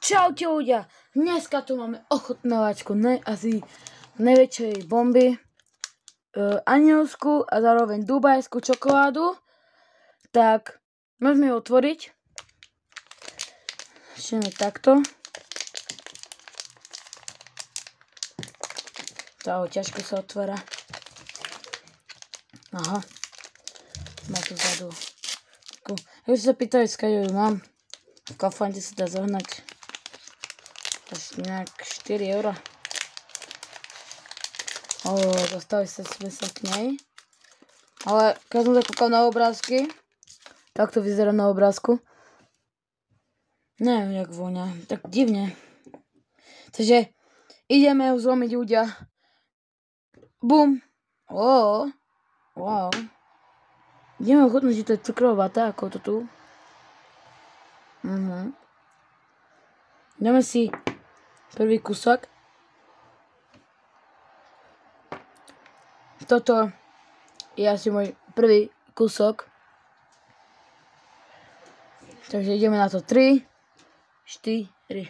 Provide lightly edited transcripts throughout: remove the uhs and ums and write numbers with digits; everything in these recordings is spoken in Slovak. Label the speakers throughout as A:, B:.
A: Čaute ľudia, dneska tu máme ochutnávačku asi najväčšej bomby, anielskú a zároveň dubajskú čokoládu. Tak môžeme ju otvoriť. Začneme takto. To ťažko sa otvára. Aha, má tu vzadu. Ja sa pýtali, skáďu ju mám. V Kauflande sa dá zohnať asi nejak 4 €. Dostali sme sa k nej. Ale keď som sa kúkal na obrázky, tak to vyzerá na obrázku. Neviem, jak vonia. Tak divne. Takže ideme ju zlomiť ľudia. Bum. Wow. Ideme ochutnúť, že to je cukrová vata, ako to tu. Dáme si prvý kúsok. Toto je asi môj prvý kúsok. Takže ideme na to 3, 4.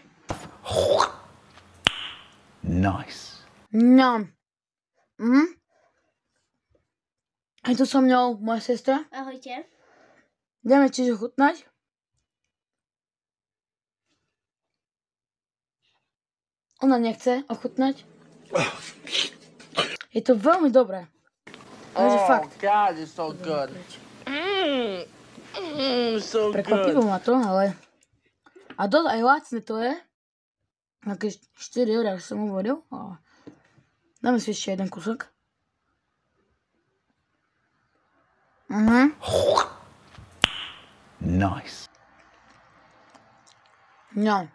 B: Nice.
A: Ňam. Je tu so mnou moja sestra.
C: Ahojte.
A: Dáme tiež ochutnať. Ona nechce ochutnať. Je to veľmi dobré. Takže fakt.
B: God, it's so good. So
A: Prekvapilo ma to, ale... A dosť aj lacné to je. Také 4 €, ako som hovoril. Dáme si ešte jeden kúsok.
B: Nice.
A: No.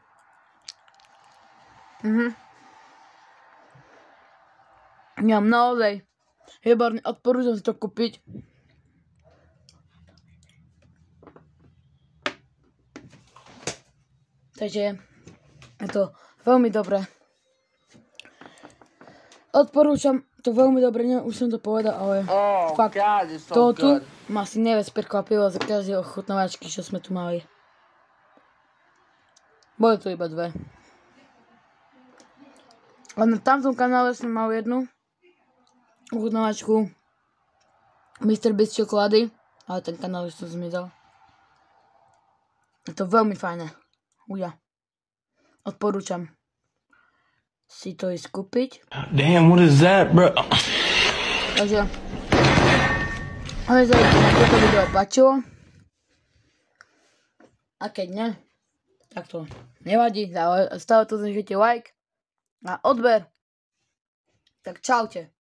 A: Ňam, naozaj. Výborný, odporúčam si to kúpiť. Takže je to veľmi dobré. Odporúčam to veľmi dobre, neviem, už som to povedal, ale fakt,
B: God, it's so
A: toho tu
B: good.
A: ma asi najviac prekvapilo za každé ochutnávačky, čo sme tu mali. Boli to iba 2. A na tamtom kanále som mal jednu ochutnávačku Mr. Beast čokolády, ale ten kanál už som zmizol. Je to veľmi fajné. Odporúčam si to ísť kúpiť.
B: Damn, what is that, bro?
A: Takže sa vám toto video páčilo. A keď ne, tak to nevadí, ale stále to znešite like a odber. Tak čaute.